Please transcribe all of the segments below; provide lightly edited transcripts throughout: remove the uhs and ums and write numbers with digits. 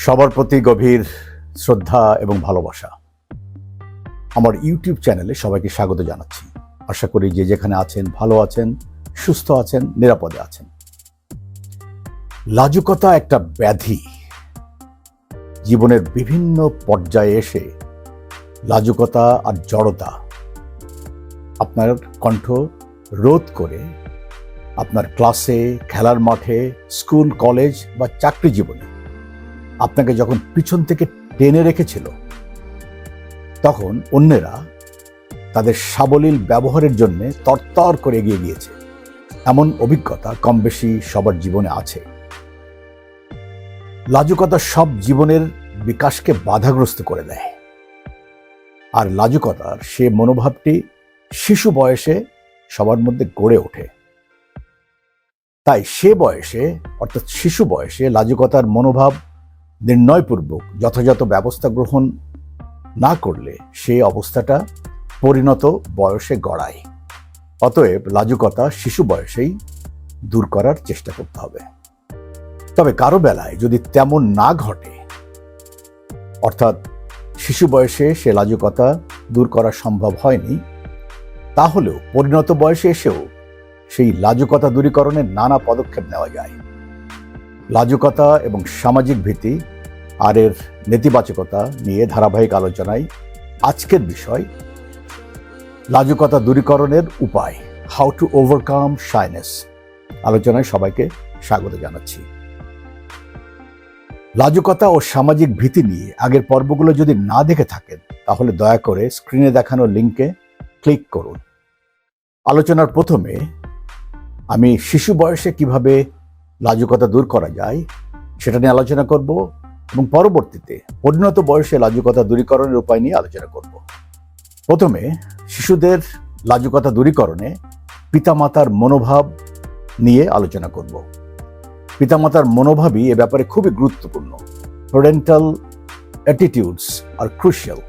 সবার প্রতি গভীর শ্রদ্ধা এবং ভালোবাসা। আমার ইউটিউব চ্যানেলে সবাইকে স্বাগত জানাচ্ছি। আশা করি যে যেখানে আছেন ভালো আছেন, সুস্থ আছেন, নিরাপদে আছেন। লাজুকতা একটা ব্যাধি। জীবনের বিভিন্ন পর্যায়ে এসে লাজুকতা আর জড়তা আপনার কণ্ঠ রোধ করে আপনার ক্লাসে, খেলার মাঠে, স্কুল, কলেজ বা চাকরি জীবনে আপনাকে যখন পিছন থেকে টেনে রেখেছিল, তখন অন্যেরা তাদের সাবলীল ব্যবহারের জন্য তরতর করে এগিয়ে গিয়েছে। এমন অভিজ্ঞতা কম বেশি সবার জীবনে আছে। লাজুকতা সব জীবনের বিকাশকে বাধাগ্রস্ত করে দেয়। আর লাজুকতার সে মনোভাবটি শিশু বয়সে সবার মধ্যে গড়ে ওঠে। তাই সে বয়সে, অর্থাৎ শিশু বয়সে লাজুকতার মনোভাব নির্ণয়পূর্বক যথাযথ ব্যবস্থা গ্রহণ না করলে সেই অবস্থাটা পরিণত বয়সে গড়ায়। অতএব লাজুকতা শিশু বয়সেই দূর করার চেষ্টা করতে হবে। তবে কারো বেলায় যদি তেমন না ঘটে, অর্থাৎ শিশু বয়সে সে লাজুকতা দূর করা সম্ভব হয়নি, তাহলেও পরিণত বয়সে এসেও সেই লাজুকতা দূরীকরণের নানা পদক্ষেপ নেওয়া যায়। লাজুকতা এবং সামাজিক ভীতি আর এর নেতিবাচকতা নিয়ে ধারাবাহিক আলোচনায় আজকের বিষয় লাজুকতা দূরীকরণের উপায়, হাউ টু ওভারকাম শাইনেস। আলোচনায় সবাইকে স্বাগত জানাচ্ছি। লাজুকতা ও সামাজিক ভীতি নিয়ে আগের পর্বগুলো যদি না দেখে থাকেন, তাহলে দয়া করে স্ক্রিনে দেখানো লিঙ্কে ক্লিক করুন। আলোচনার প্রথমে আমি শিশু বয়সে কিভাবে লাজুকতা দূর করা যায় সেটা নিয়ে আলোচনা করব, এবং পরবর্তীতে পরিণত বয়সে লাজুকতা দূরীকরণের উপায় নিয়ে আলোচনা করব। প্রথমে শিশুদের লাজুকতা দূরীকরণে পিতামাতার মনোভাব নিয়ে আলোচনা করব। পিতামাতার মনোভাবই এ ব্যাপারে খুবই গুরুত্বপূর্ণ। প্যারেন্টাল অ্যাটিটিউডস আর ক্রুশিয়াল।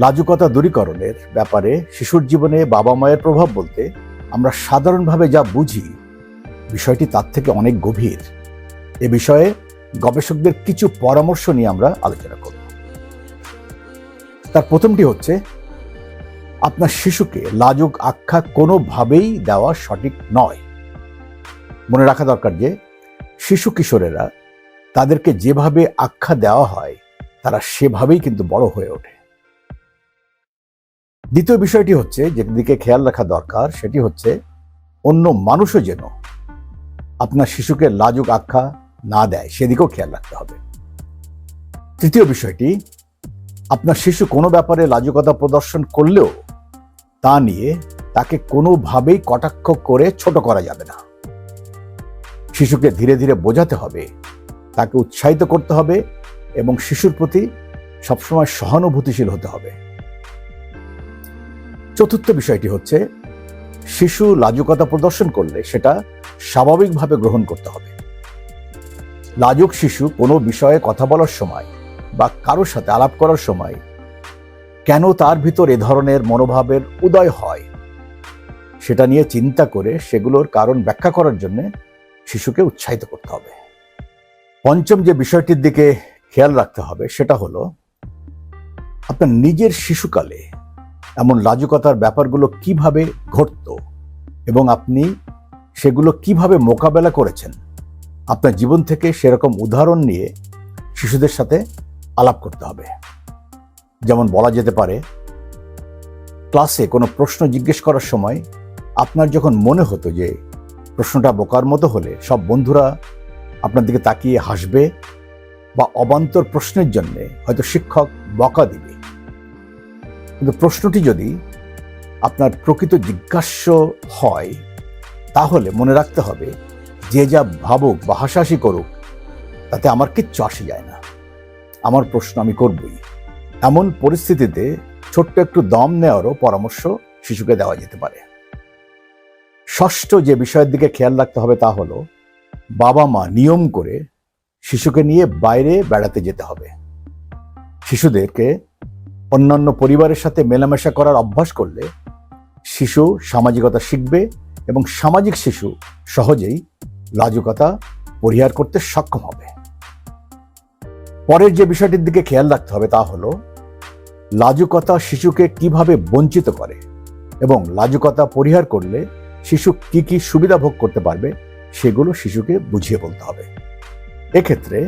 লাজুকতা দূরীকরণের ব্যাপারে শিশুর জীবনে বাবা মায়ের প্রভাব বলতে আমরা সাধারণভাবে যা বুঝি, বিষয়টি তার থেকে অনেক গভীর। এ বিষয়ে গবেষকদের কিছু পরামর্শ নিয়ে আমরা আলোচনা করব। তার প্রথমটি হচ্ছে, আপনার শিশুকে লাজুক আখ্যা কোনোভাবেই দেওয়া সঠিক নয়। মনে রাখা দরকার যে শিশু কিশোরেরা তাদেরকে যেভাবে আখ্যা দেওয়া হয় তারা সেভাবেই কিন্তু বড় হয়ে ওঠে। দ্বিতীয় বিষয়টি হচ্ছে, যেদিকে খেয়াল রাখা দরকার, সেটি হচ্ছে অন্য মানুষও যেন আপনার শিশুকে লাজুক আখ্যা না দেয়, সেদিকেও খেয়াল রাখতে হবে। তৃতীয় বিষয়টি, আপনার শিশু কোনো ব্যাপারে লাজুকতা প্রদর্শন করলেও তা নিয়ে তাকে কোনোভাবেই কটাক্ষ করে ছোট করা যাবে না। শিশুকে ধীরে ধীরে বোঝাতে হবে, তাকে উৎসাহিত করতে হবে এবং শিশুর প্রতি সবসময় সহানুভূতিশীল হতে হবে। চতুর্থ বিষয়টি হচ্ছে, শিশু লাজুকতা প্রদর্শন করলে সেটা স্বাভাবিকভাবে গ্রহণ করতে হবে। লাজুক শিশু কোনো বিষয়ে কথা বলার সময় বা কারোর সাথে আলাপ করার সময় কেন তার ভিতর এ ধরনের মনোভাবের উদয় হয়, সেটা নিয়ে চিন্তা করে সেগুলোর কারণ ব্যাখ্যা করার জন্য শিশুকে উৎসাহিত করতে হবে। পঞ্চম যে বিষয়টির দিকে খেয়াল রাখতে হবে সেটা হলো, আপনার নিজের শিশুকালে এমন লাজুকতার ব্যাপারগুলো কিভাবে ঘটতো এবং আপনি সেগুলো কিভাবে মোকাবেলা করেছেন। আপনার জীবন থেকে সেরকম উদাহরণ নিয়ে শিশুদের সাথে আলাপ করতে হবে। যেমন বলা যেতে পারে, ক্লাসে কোনো প্রশ্ন জিজ্ঞেস করার সময় আপনার যখন মনে হতো যে প্রশ্নটা বোকার মতো হলে সব বন্ধুরা আপনার দিকে তাকিয়ে হাসবে বা অবান্তর প্রশ্নের জন্য হয়তো শিক্ষক বকা দিবে, কিন্তু প্রশ্নটি যদি আপনার প্রকৃত জিজ্ঞাস্য হয়, তাহলে মনে রাখতে হবে, যে যা ভাবুক বা হাসাহাসি করুক তাতে আমার কিচ্ছু আসে যায় না, আমার প্রশ্ন আমি করবই। এমন পরিস্থিতিতে ছোট্ট একটু দম নেওয়ারও পরামর্শ শিশুকে দেওয়া যেতে পারে। ষষ্ঠ যে বিষয়ের দিকে খেয়াল রাখতে হবে তা হলো, বাবা মা নিয়ম করে শিশুকে নিয়ে বাইরে বেড়াতে যেতে হবে। শিশুদেরকে অন্যান্য পরিবারের সাথে মেলামেশা করার অভ্যাস করলে শিশু সামাজিকতা শিখবে এবং সামাজিক শিশু সহজেই লাজুকতা পরিহার করতে সক্ষম হবে। পরের যে বিষয়টির দিকে খেয়াল রাখতে হবে তা হলো লাজুকতা শিশুকে কিভাবে বঞ্চিত করে এবং লাজুকতা পরিহার করলে শিশু কি কি সুবিধা ভোগ করতে পারবে সেগুলো শিশুকে বুঝিয়ে বলতে হবে। এক্ষেত্রে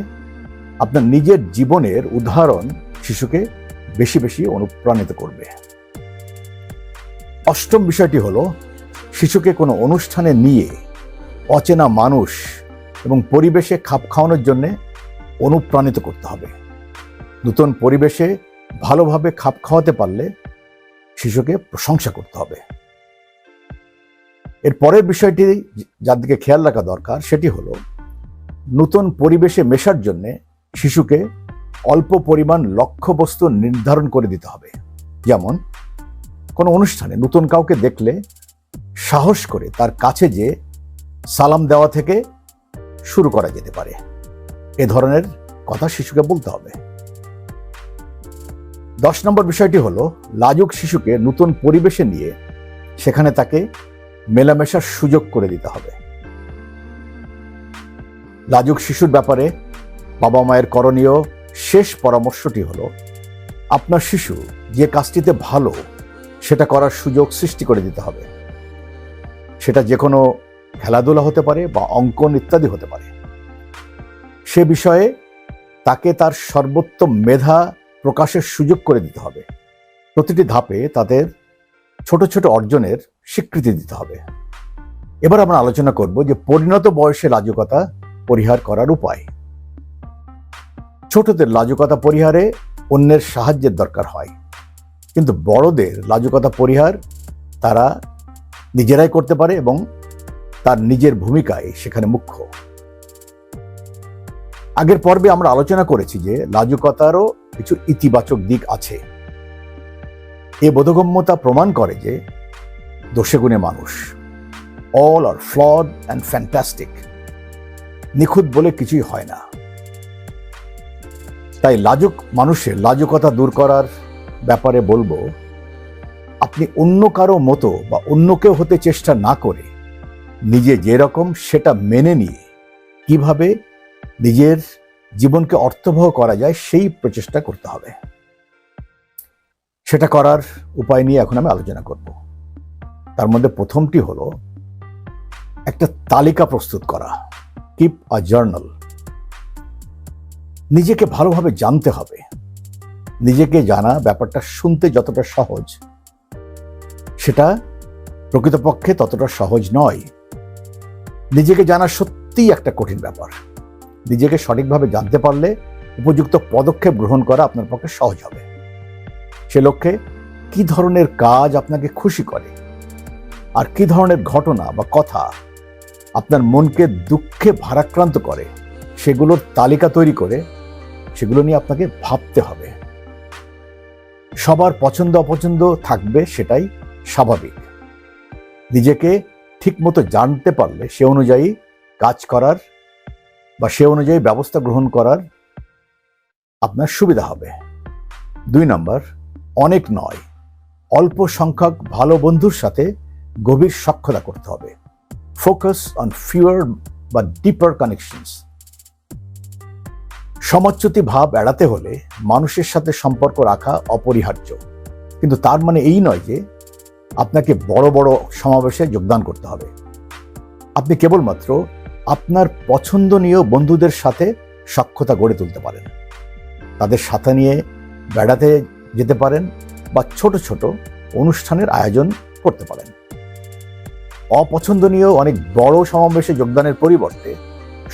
আপনার নিজের জীবনের উদাহরণ শিশুকে বেশি বেশি অনুপ্রাণিত করবে। অষ্টম বিষয়টি হলো শিশুকে কোনো অনুষ্ঠানে নিয়ে অচেনা মানুষ এবং পরিবেশে খাপ খাওয়ানোর জন্য অনুপ্রাণিত করতে হবে। নতুন পরিবেশে ভালোভাবে খাপ খাওয়াতে পারলে শিশুকে প্রশংসা করতে হবে। এর পরের বিষয়টি যার দিকে খেয়াল রাখা দরকার সেটি হলো নতুন পরিবেশে মেশার জন্য শিশুকে অল্প পরিমাণ লক্ষ্যবস্তু নির্ধারণ করে দিতে হবে। যেমন কোনো অনুষ্ঠানে নতুন কাউকে দেখলে সাহস করে তার কাছে যে সালাম দেওয়া থেকে শুরু করা যেতে পারে, এ ধরনের কথা শিশুকে বলতে হবে। 10 নম্বর বিষয়টি হলো লাজুক শিশুকে নতুন পরিবেশে নিয়ে সেখানে তাকে মেলামেশার সুযোগ করে দিতে হবে। লাজুক শিশুর ব্যাপারে বাবা মায়ের করণীয় শেষ পরামর্শটি হলো আপনার শিশু যে কাজটিতে ভালো সেটা করার সুযোগ সৃষ্টি করে দিতে হবে। সেটা যে কোনো খেলাধুলা হতে পারে বা অঙ্কন ইত্যাদি হতে পারে। সে বিষয়ে তাকে তার সর্বোত্তম মেধা প্রকাশের সুযোগ করে দিতে হবে। প্রতিটি ধাপে তাদের ছোট ছোট অর্জনের স্বীকৃতি দিতে হবে। এবার আমরা আলোচনা করব যে পরিণত বয়সে লাজুকতা পরিহার করার উপায়। ছোটদের লাজুকতা পরিহারে অন্যের সাহায্যের দরকার হয়, কিন্তু বড়দের লাজুকতা পরিহার তারা নিজেরাই করতে পারে এবং তার নিজের ভূমিকায় সেখানে মুখ্য। আগের পর্বে আমরা আলোচনা করেছি যে লাজুকতারও কিছু ইতিবাচক দিক আছে। এ বোধগম্যতা প্রমাণ করে যে দোষে গুণে মানুষ, all are flawed and fantastic, নিখুঁত বলে কিছুই হয় না। তাই লাজুক মানুষের লাজুকতা দূর করার ব্যাপারে বলবো, আপনি অন্য কারো মতো বা অন্য কেউ হতে চেষ্টা না করে নিজে যেরকম সেটা মেনে নিয়ে কিভাবে নিজের জীবনকে অর্থবহ করা যায় সেই প্রচেষ্টা করতে হবে। সেটা করার উপায় নিয়ে এখন আমি আলোচনা করব। তার মধ্যে প্রথমটি হলো একটা তালিকা প্রস্তুত করা, কিপ আ জার্নাল। নিজেকে ভালোভাবে জানতে হবে। নিজেকে জানা ব্যাপারটা শুনতে যতটা সহজ, সেটা প্রকৃতপক্ষে ততটা সহজ নয়। নিজেকে জানা সত্যিই একটা কঠিন ব্যাপার। নিজেকে সঠিকভাবে জানতে পারলে উপযুক্ত পদক্ষেপ গ্রহণ করা আপনার পক্ষে সহজ হবে। সে লক্ষ্যে কি ধরনের কাজ আপনাকে খুশি করে আর কি ধরনের ঘটনা বা কথা আপনার মনকে দুঃখে ভারাক্রান্ত করে সেগুলোর তালিকা তৈরি করে সেগুলো নিয়ে আপনাকে ভাবতে হবে। সবার পছন্দ অপছন্দ থাকবে, সেটাই স্বাভাবিক। নিজেকে ঠিকমতো জানতে পারলে সে অনুযায়ী কাজ করার বা সে অনুযায়ী ব্যবস্থা গ্রহণ করার আপনার সুবিধা হবে। 2 নম্বর, অনেক নয়, অল্প সংখ্যক ভালো বন্ধুর সাথে গভীর সখ্যতা করতে হবে। ফোকাস অন ফিউয়ার বা ডিপার কানেকশনস। সমাজচ্যুতি ভাব এড়াতে হলে মানুষের সাথে সম্পর্ক রাখা অপরিহার্য, কিন্তু তার মানে এই নয় যে আপনাকে বড় বড় সমাবেশে যোগদান করতে হবে। আপনি কেবলমাত্র আপনার পছন্দনীয় বন্ধুদের সাথে সখ্যতা গড়ে তুলতে পারেন। তাদের সাথে নিয়ে বেড়াতে যেতে পারেন বা ছোট ছোট অনুষ্ঠানের আয়োজন করতে পারেন। অপছন্দনীয় অনেক বড় সমাবেশে যোগদানের পরিবর্তে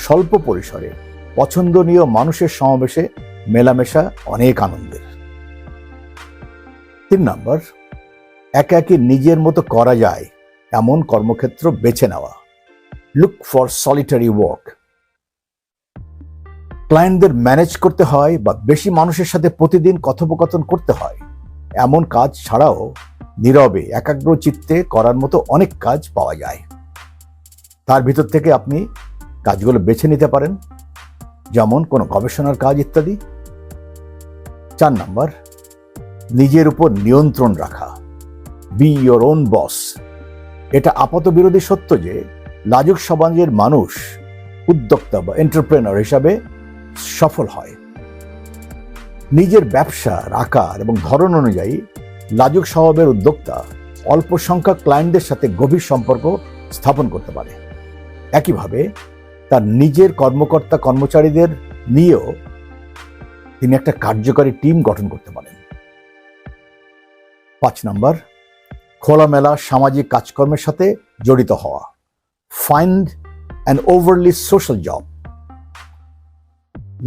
স্বল্প পরিসরে পছন্দনীয় মানুষের সমাবেশে মেলামেশা অনেক আনন্দের। 3 নম্বর, একাকী নিজের মতো করা যায় এমন কর্মক্ষেত্র বেছে নেওয়া। Look for solitary work. ক্লায়েন্টদের ম্যানেজ করতে হয় বা বেশি মানুষের সাথে প্রতিদিন কথোপকথন করতে হয় এমন কাজ ছাড়াও নীরবে একাগ্র চিত্তে করার মতো অনেক কাজ পাওয়া যায়। তার ভিতর থেকে আপনি কাজগুলো বেছে নিতে পারেন, যেমন কোনো গবেষণার কাজ ইত্যাদি। 4 নম্বর, নিজের উপর নিয়ন্ত্রণ রাখা। বি ইয়োর ওন বস। এটা আপাত বিরোধী সত্য যে লাজুক সমাজের মানুষ উদ্যোক্তা বা এন্টারপ্রেনার হিসাবে সফল হয়, নিজের ব্যবসার আকার এবং ধরন অনুযায়ী লাজুক স্বভাবের উদ্যোক্তা অল্প সংখ্যক ক্লায়েন্টদের সাথে গভীর সম্পর্ক স্থাপন করতে পারে। একইভাবে তার নিজের কর্মকর্তা কর্মচারীদের নিয়েও তিনি একটা কার্যকরী টিম গঠন করতে পারেন। 5 নম্বর, খোলামেলা সামাজিক কাজকর্মের সাথে জড়িত হওয়া। Find an overlay social job.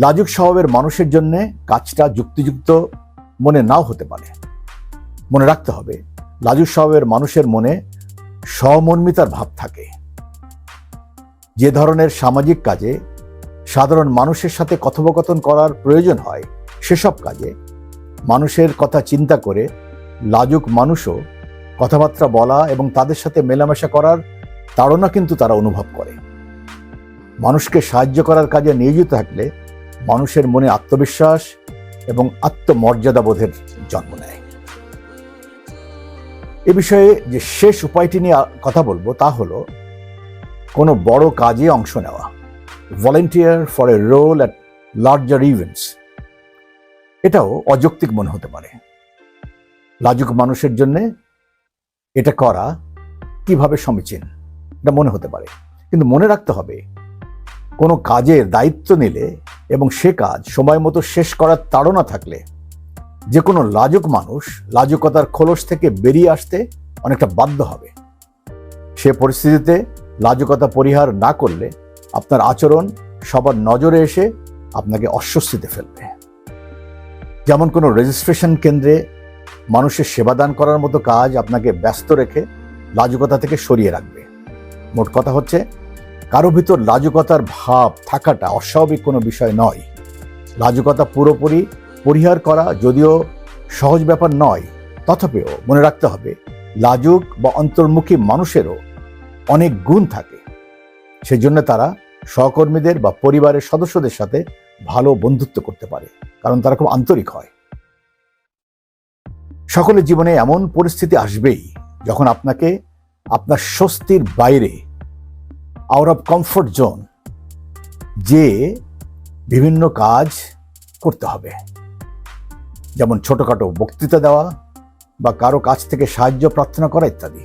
লাজুক স্বভাবের মানুষের জন্য কাজটা যুক্তিযুক্ত মনে নাও হতে পারে। মনে রাখতে হবে, লাজুক স্বভাবের মানুষের মনে সহমর্মিতার ভাব থাকে। যে ধরনের সামাজিক কাজে সাধারণ মানুষের সাথে কথোপকথন করার প্রয়োজন হয়, সেসব কাজে মানুষের কথা চিন্তা করে লাজুক মানুষও কথাবার্তা বলা এবং তাদের সাথে মেলামেশা করার তাড়না কিন্তু তারা অনুভব করে। মানুষকে সাহায্য করার কাজে নিয়োজিত থাকলে মানুষের মনে আত্মবিশ্বাস এবং আত্মমর্যাদাবোধের জন্ম নেয়। এ বিষয়ে যে শেষ উপায়টি নিয়ে কথা বলবো তা হলো কোনো বড় কাজে অংশ নেওয়া। Volunteer for a role at larger events. এটাও অযৌক্তিক মনে হতে পারে। লাজুক মানুষের জন্য এটা করা কিভাবে সমীচীন এটা মনে হতে পারে, কিন্তু মনে রাখতে হবে, কোনো কাজের দায়িত্ব নিলে এবং সে কাজ সময় মতো শেষ করার তাড়না থাকলে যে কোনো লাজুক মানুষ লাজুকতার খোলস থেকে বেরিয়ে আসতে অনেকটা বাধ্য হবে। সে পরিস্থিতিতে লাজুকতা পরিহার না করলে আপনার আচরণ সবার নজরে এসে আপনাকে অস্বস্তিতে ফেলবে। যেমন কোনো রেজিস্ট্রেশন কেন্দ্রে মানুষের সেবাদান করার মতো কাজ আপনাকে ব্যস্ত রেখে লাজুকতা থেকে সরিয়ে রাখবে। মোট কথা হচ্ছে, কারো ভিতর লাজুকতার ভাব থাকাটা অস্বাভাবিক কোনো বিষয় নয়। লাজুকতা পুরোপুরি পরিহার করা যদিও সহজ ব্যাপার নয়, তথাপিও মনে রাখতে হবে, লাজুক বা অন্তর্মুখী মানুষেরও অনেক গুণ থাকে। সেজন্য তারা সহকর্মীদের বা পরিবারের সদস্যদের সাথে ভালো বন্ধুত্ব করতে পারে, কারণ তারা খুব আন্তরিক হয়। সকলের জীবনে এমন পরিস্থিতি আসবেই যখন আপনাকে আপনার স্বস্তির বাইরে, আউট অফ কমফোর্ট জোন, যে বিভিন্ন কাজ করতে হবে। যেমন ছোটখাটো বক্তৃতা দেওয়া বা কারো কাছ থেকে সাহায্য প্রার্থনা করা ইত্যাদি।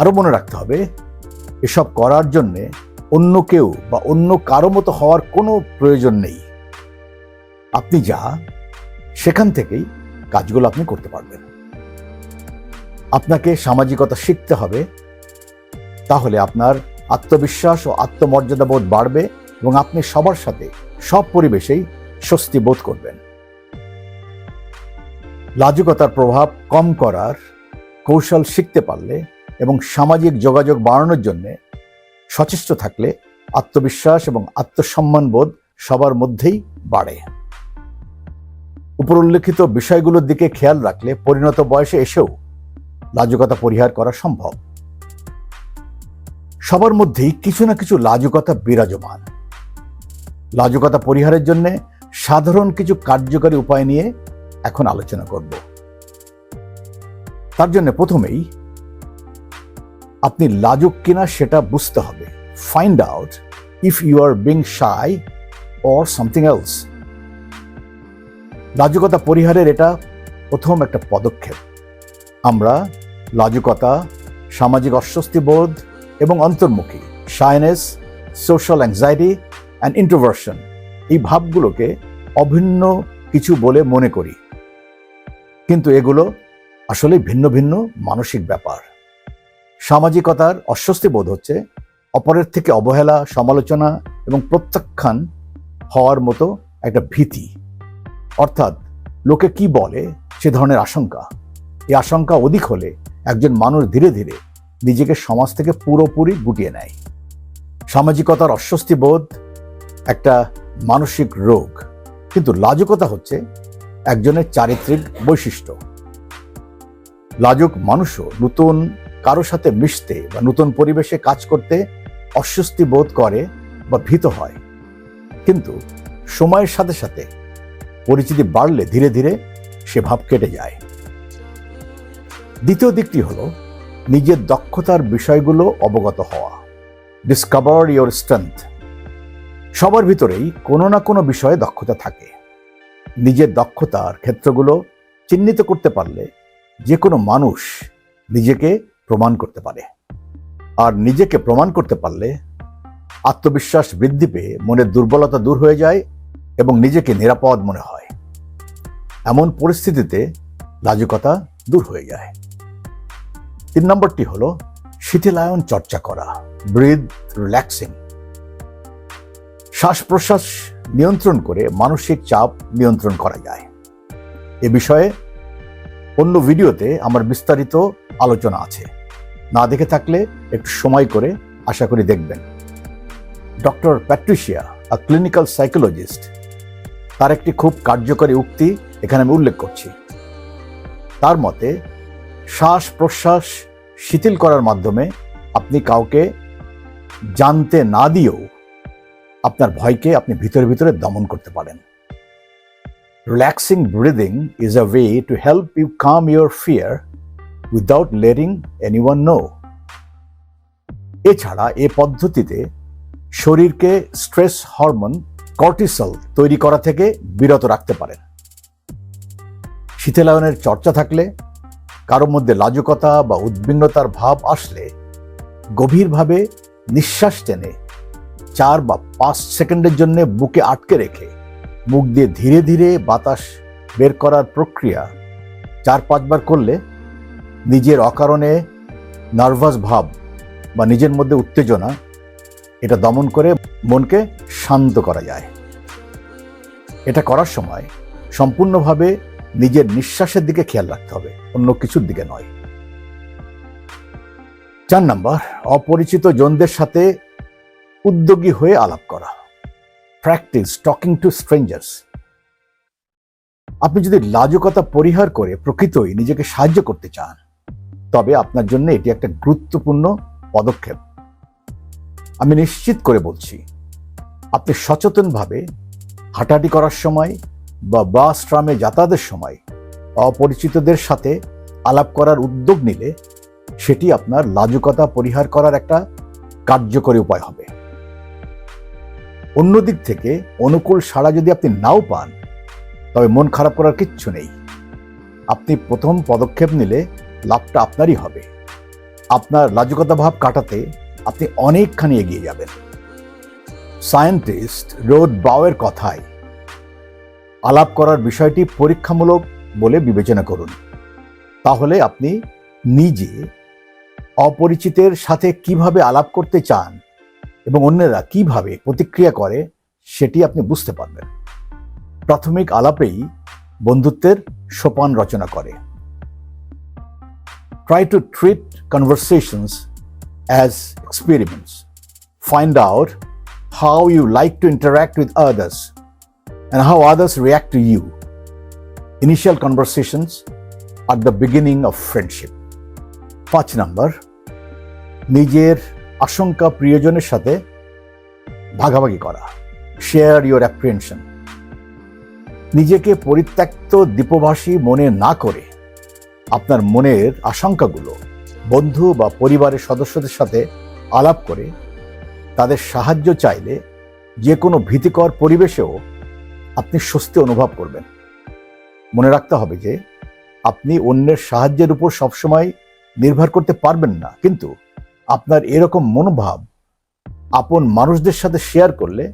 আরো মনে রাখতে হবে, এসব করার জন্যে অন্য কেউ বা অন্য কারো মতো হওয়ার কোনো প্রয়োজন নেই। আপনি যা, সেখান থেকেই কাজগুলো আপনি করতে পারবেন। আপনাকে সামাজিকতা শিখতে হবে, তাহলে আপনার আত্মবিশ্বাস ও আত্মমর্যাদাবোধ বাড়বে এবং আপনি সবার সাথে সব পরিবেশেই স্বস্তি বোধ করবেন। লাজুকতার প্রভাব কম করার কৌশল শিখতে পারলে এবং সামাজিক যোগাযোগ বাড়ানোর জন্য সচেষ্ট থাকলে আত্মবিশ্বাস এবং আত্মসম্মান বোধ সবার মধ্যেই বাড়ে। উপর উল্লেখিত বিষয়গুলোর দিকে খেয়াল রাখলে পরিণত বয়সে এসেও লাজুকতা পরিহার করা সম্ভব। সবার মধ্যেই কিছু না কিছু লাজুকতা বিরাজমান। লাজুকতা পরিহারের জন্য সাধারণ কিছু কার্যকরী উপায় নিয়ে এখন আলোচনা করব। তার জন্য প্রথমেই আপনি লাজুক কিনা সেটা বুঝতে হবে। Find out if you are being shy or something else. লাজুকতা পরিহারের এটা প্রথম একটা পদক্ষেপ। আমরা লাজুকতা, সামাজিক অস্বস্তি বোধ এবং অন্তর্মুখী, শাইনেস, সোশ্যাল অ্যাংজাইটি অ্যান্ড ইন্ট্রোভার্সন, এই ভাবগুলোকে অভিন্ন কিছু বলে মনে করি, কিন্তু এগুলো আসলে ভিন্ন ভিন্ন মানসিক ব্যাপার। সামাজিকতার অস্বস্তি বোধ হচ্ছে অপরের থেকে অবহেলা, সমালোচনা এবং প্রত্যাখ্যান হওয়ার মতো একটা ভীতি, অর্থাৎ লোকে কি বলে সে ধরনের আশঙ্কা। এই আশঙ্কা অধিক হলে একজন মানুষ ধীরে ধীরে নিজেকে সমাজ থেকে পুরোপুরি গুটিয়ে নেয়। সামাজিকতার অস্বস্তি বোধ একটা মানসিক রোগ, কিন্তু লাজুকতা হচ্ছে একজনের চারিত্রিক বৈশিষ্ট্য। লাজুক মানুষও নতুন কারো সাথে মিশতে বা নতুন পরিবেশে কাজ করতে অস্বস্তি বোধ করে বা ভীত হয়, কিন্তু সময়ের সাথে সাথে পরিচিতি বাড়লে ধীরে ধীরে সে ভাব কেটে যায়। দ্বিতীয় দিকটি হলো নিজের দক্ষতার বিষয়গুলো অবগত হওয়া। Discover your strength. সবার ভিতরেই কোনো না কোনো বিষয়ে দক্ষতা থাকে। নিজের দক্ষতার ক্ষেত্রগুলো চিহ্নিত করতে পারলে যে কোনো মানুষ নিজেকে প্রমাণ করতে পারে। আর নিজেকে প্রমাণ করতে পারলে আত্মবিশ্বাস বৃদ্ধি পেয়ে মনের দুর্বলতা দূর হয়ে যায় এবং নিজেকে নিরাপদ মনে হয়। এমন পরিস্থিতিতে লাজুকতা দূর হয়ে যায়। 3 নম্বরটি হলো শীতলায়ন চর্চা করা, ব্রিথ রিল্যাক্সিং। শ্বাস প্রশ্বাস নিয়ন্ত্রণ করে মানসিক চাপ নিয়ন্ত্রণ করা যায়। এ বিষয়ে অন্য ভিডিওতে আমার বিস্তারিত আলোচনা আছে, না দেখে থাকলে একটু সময় করে আশা করি দেখবেন। ডক্টর প্যাট্রিশিয়া, আ ক্লিনিক্যাল সাইকোলজিস্ট, তার একটি খুব কার্যকরী উক্তি এখানে আমি উল্লেখ করছি। তার মতে, শ্বাস প্রশ্বাস শিথিল করার মাধ্যমে আপনি কাউকে জানতে না দিয়েও আপনার ভয়কে আপনি ভিতরে ভিতরে দমন করতে পারেন। Relaxing breathing is a way to help you calm your fear without letting anyone know. এছাড়া এ পদ্ধতিতে শরীরকে স্ট্রেস হরমোন কর্টিসল তৈরি করা থেকে বিরত রাখতে পারেন। শীতলায়নের চর্চা থাকলে, কারোর মধ্যে লাজুকতা বা উদ্বিগ্নতার ভাব আসলে গভীরভাবে নিঃশ্বাস টেনে 4 বা 5 সেকেন্ডের জন্য বুকে আটকে রেখে মুখ দিয়ে ধীরে ধীরে বাতাস বের করার প্রক্রিয়া 4-5 বার করলে নিজের অকারণে নার্ভাস ভাব বা নিজের মধ্যে উত্তেজনা এটা দমন করে মনকে শান্ত করা যায়। এটা করার সময় সম্পূর্ণভাবে নিজের নিঃশ্বাসের দিকে খেয়াল রাখতে হবে, অন্য কিছুর দিকে নয়। 4 নম্বর, অপরিচিত জনদের সাথে উদ্যোগী হয়ে আলাপ করা, প্র্যাকটিস টকিং টু স্ট্রেঞ্জার্স। আপনি যদি লাজুকতা পরিহার করে প্রকৃতই নিজেকে সাহায্য করতে চান, তবে আপনার জন্য এটি একটা গুরুত্বপূর্ণ পদক্ষেপ। আমি নিশ্চিত করে বলছি, আপনি সচেতনভাবে হাঁটাহাঁটি করার সময় বা বাস ট্রামে যাতায়াতের সময় অপরিচিতদের সাথে আলাপ করার উদ্যোগ নিলে সেটি আপনার লাজুকতা পরিহার করার একটা কার্যকরী উপায় হবে। অন্যদিক থেকে অনুকূল সাড়া যদি আপনি নাও পান, তবে মন খারাপ করার কিচ্ছু নেই। আপনি প্রথম পদক্ষেপ নিলে লাভটা আপনারই হবে। আপনার লাজুকতা ভাব কাটাতে আপনি অনেকখানি এগিয়ে যাবেন। সায়েন্টিস্ট রোড বাউয়ের কথায়, আলাপ করার বিষয়টি পরীক্ষামূলক বলে বিবেচনা করুন। তাহলে আপনি নিজে অপরিচিতের সাথে কিভাবে আলাপ করতে চান এবং অন্যরা কিভাবে প্রতিক্রিয়া করে সেটি আপনি বুঝতে পারবেন। প্রাথমিক আলাপেই বন্ধুত্বের সোপান রচনা করে। Try to treat conversations as experiments. Find out how you like to interact with others and how others react to you. Initial conversations are the beginning of friendship. 5 নম্বর, নিজের আশঙ্কা প্রিয়জনের সাথে ভাগাভাগি করা, শেয়ার ইউর অ্যাপ্রিহেনশন। নিজেকে পরিত্যক্ত দ্বীপবাসী মনে না করে আপনার মনের আশঙ্কাগুলো বন্ধু বা পরিবারের সদস্যদের সাথে আলাপ করে তাদের সাহায্য চাইলে যে কোনো ভীতিকর পরিবেশেও আপনি স্বস্তি অনুভব করবেন। মনে রাখতে হবে যে আপনি অন্যের সাহায্যের উপর সবসময় নির্ভর করতে পারবেন না, কিন্তু আপনার এরকম মনোভাব আপন মানুষদের সাথে শেয়ার করলে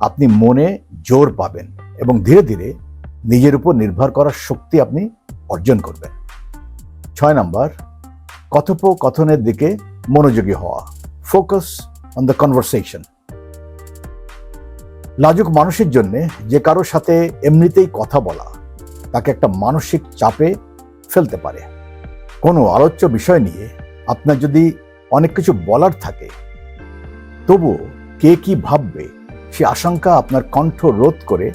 আপনি মনে জোর পাবেন এবং ধীরে ধীরে নিজের উপর নির্ভর করার শক্তি আপনি অর্জন করবেন। 6 নম্বর, কথোপকথনের দিকে মনোযোগী হওয়া, ফোকাস অন দ্য কনভারসেশন। লাজুক মানুষের জন্য যে কারোর সাথে এমনিতেই কথা বলা তাকে একটা মানসিক চাপে ফেলতে পারে। কোনো আলোচ্য বিষয় নিয়ে আপনার যদি অনেক কিছু বলার থাকে, তবুও কে কি ভাববে সে আশঙ্কা আপনার কণ্ঠ রোধ করে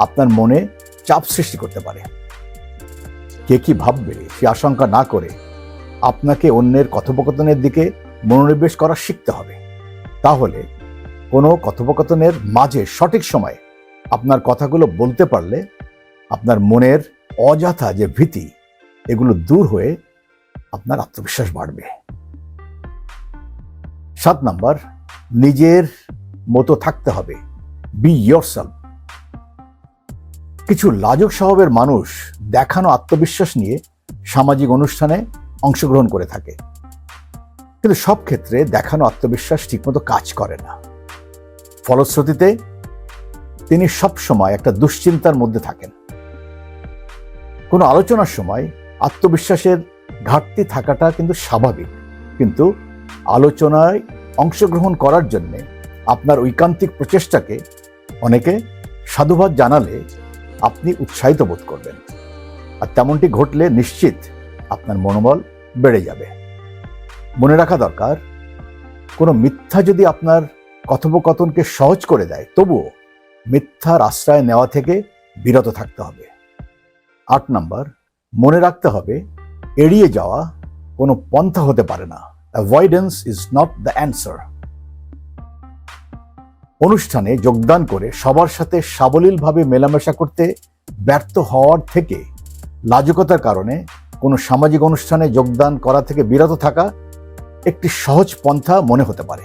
আপনার মনে চাপ সৃষ্টি করতে পারে। কে কি ভাববে সে আশঙ্কা না করে আপনাকে অন্যের কথোপকথনের দিকে মনোনিবেশ করা শিখতে হবে। তাহলে কোনো কথোপকথনের মাঝে সঠিক সময়ে আপনার কথাগুলো বলতে পারলে আপনার মনের অযথা যে ভীতি এগুলো দূর হয়ে আপনার আত্মবিশ্বাস বাড়বে। 7 নম্বর, নিজের মতো থাকতে হবে, বি ইয়োরসেলফ। কিছু লাজুক স্বভাবের মানুষ দেখানো আত্মবিশ্বাস নিয়ে সামাজিক অনুষ্ঠানে অংশগ্রহণ করে থাকে, কিন্তু সব ক্ষেত্রে দেখানো আত্মবিশ্বাস ঠিকমতো কাজ করে না। ফলশ্রুতিতে তিনি সব সময় একটা দুশ্চিন্তার মধ্যে থাকেন। কোনো আলোচনার সময় আত্মবিশ্বাসের ঘাটতি থাকাটা কিন্তু স্বাভাবিক, কিন্তু আলোচনায় অংশগ্রহণ করার জন্য আপনার ঐকান্তিক প্রচেষ্টাকে অনেকে সাধুবাদ জানালে আপনি উৎসাহিত বোধ করবেন, আর তেমনটি ঘটলে নিশ্চিত আপনার মনোবল বেড়ে যাবে। মনে রাখা দরকার, কোনো মিথ্যা যদি আপনার কথোপকথনকে সহজ করে দেয়, তবুও মিথ্যার আশ্রয় নেওয়া থেকে বিরত থাকতে হবে। 8 নম্বর, মনে রাখতে হবে এড়িয়ে যাওয়া কোনো পন্থা হতে পারে না। Avoidance is not the answer. অনুষ্ঠানে যোগদান করে সবার সাথে সাবলীলভাবে মেলামেশা করতে ব্যর্থ হওয়ার থেকে লাজুকতার কারণে কোনো সামাজিক অনুষ্ঠানে যোগদান করা থেকে বিরত থাকা একটি সহজ পন্থা মনে হতে পারে।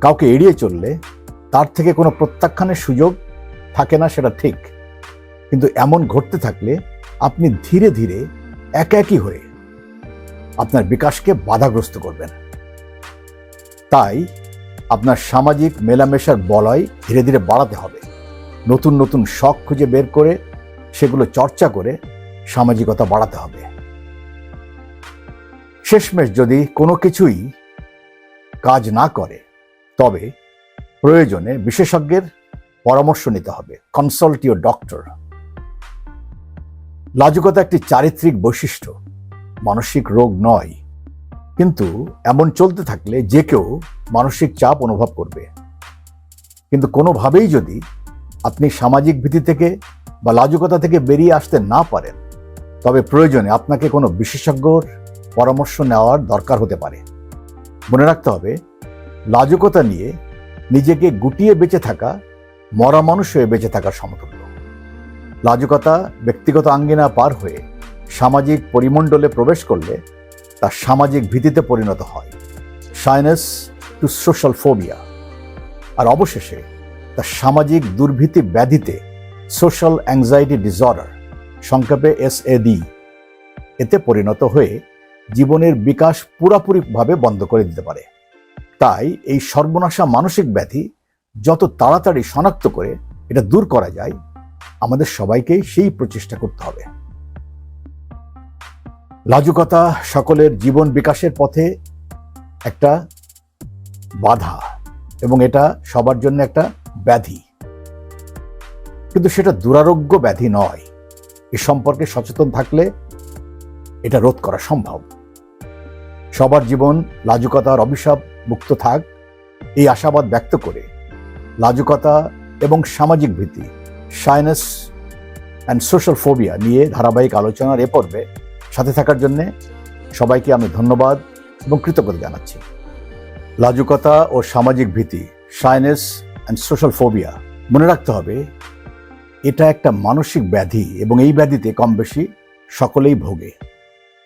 কাউকে এড়িয়ে চললে তার থেকে কোনো প্রত্যাখ্যানের সুযোগ থাকে না, সেটা ঠিক, কিন্তু এমন ঘটতে থাকলে আপনি ধীরে ধীরে একাকী হয়ে আপনার বিকাশকে বাধাগ্রস্ত করবেন। তাই আপনার সামাজিক মেলামেশার বলয় ধীরে ধীরে বাড়াতে হবে। নতুন নতুন শখ খুঁজে বের করে সেগুলো চর্চা করে সামাজিকতা বাড়াতে হবে। শেষমেশ যদি কোনো কিছুই কাজ না করে, তবে প্রয়োজনে বিশেষজ্ঞের পরামর্শ নিতে হবে। Consult your doctor. লাজুকতা একটি চারিত্রিক বৈশিষ্ট্য, মানসিক রোগ নয়, কিন্তু এমন চলতে থাকলে যে কেউ মানসিক চাপ অনুভব করবে। কিন্তু কোনোভাবেই যদি আপনি সামাজিক ভীতি থেকে বা লাজুকতা থেকে বেরিয়ে আসতে না পারেন, তবে প্রয়োজনে আপনাকে কোনো বিশেষজ্ঞর পরামর্শ নেওয়ার দরকার হতে পারে। মনে রাখতে হবে, লাজুকতা নিয়ে নিজেকে গুটিয়ে বেঁচে থাকা মরা মানুষ হয়ে বেঁচে থাকার সমতুল্য। লাজুকতা ব্যক্তিগত আঙ্গিনা পার হয়ে সামাজিক পরিমণ্ডলে প্রবেশ করলে তা সামাজিক ভীতিতে পরিণত হয়, শাইনেস টু সোশ্যাল ফোবিয়া, আর অবশেষে তা সামাজিক দুর্ভীতি ব্যাধিতে, সোশ্যাল অ্যাংজাইটি ডিসঅর্ডার, সংক্ষেপে SAD, এতে পরিণত হয়ে জীবনের বিকাশ পুরোপুরিভাবে বন্ধ করে দিতে পারে। তাই এই সর্বনাশা মানসিক ব্যাধি যত তাড়াতাড়ি শনাক্ত করে এটা দূর করা যায়, আমাদের সবাইকে সেই প্রচেষ্টা করতে হবে। লাজুকতা সকলের জীবন বিকাশের পথে একটা বাধা এবং এটা সবার জন্য একটা ব্যাধি, কিন্তু সেটা দুরারোগ্য ব্যাধি নয়। এ সম্পর্কে সচেতন থাকলে এটা রোধ করা সম্ভব। সবার জীবন লাজুকতার অভিশাপ মুক্ত থাক, এই আশাবাদ ব্যক্ত করে লাজুকতা এবং সামাজিক ভীতি, শাইনেস অ্যান্ড সোশ্যাল ফোবিয়া নিয়ে ধারাবাহিক আলোচনার এ পর্বে সাথে থাকার জন্য সবাইকে আমি ধন্যবাদ এবং কৃতজ্ঞতা জানাচ্ছি। লাজুকতা ও সামাজিক ভীতি, শাইনেস অ্যান্ড সোশ্যাল ফোবিয়া, মনে রাখতে হবে এটা একটা মানসিক ব্যাধি এবং এই ব্যাধিতে কম বেশি সকলেই ভোগে।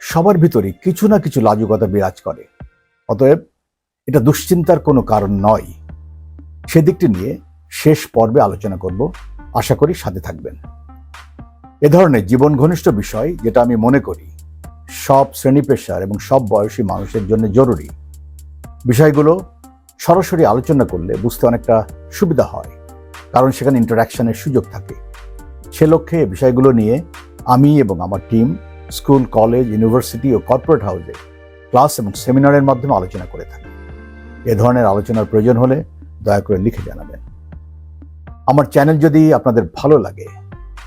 সবার ভিতরে কিছু না কিছু লাজুকতা বিরাজ করে, অতএব এটা দুশ্চিন্তার কোনো কারণ নয়। সেদিকটি নিয়ে শেষ পর্বে আলোচনা করব, আশা করি সাথে থাকবেন। এ ধরনের জীবন ঘনিষ্ঠ বিষয়, যেটা আমি মনে করি সব শ্রেণী পেশার এবং সব বয়সী মানুষের জন্য জরুরি, বিষয়গুলো সরাসরি আলোচনা করলে বুঝতে অনেকটা সুবিধা হয়, কারণ সেখানে ইন্টারাকশনের সুযোগ থাকে। সে লক্ষ্যে এই বিষয়গুলো নিয়ে আমি এবং আমার টিম স্কুল, কলেজ, ইউনিভার্সিটি ও কর্পোরেট হাউসে ক্লাস এবং সেমিনারের মাধ্যমে আলোচনা করে থাকি। এ ধরনের আলোচনার প্রয়োজন হলে দয়া করে লিখে জানাবেন। আমার চ্যানেল যদি আপনাদের ভালো লাগে,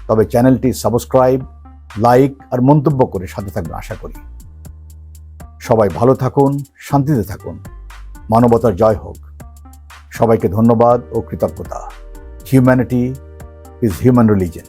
তবে চ্যানেলটি সাবস্ক্রাইব, লাইক আর মন্তব্য করে সাথে থাকবেন আশা করি। সবাই ভালো থাকুন, শান্তিতে থাকুন, মানবতার জয় হোক। সবাইকে ধন্যবাদ ও কৃতজ্ঞতা। Humanity is human religion.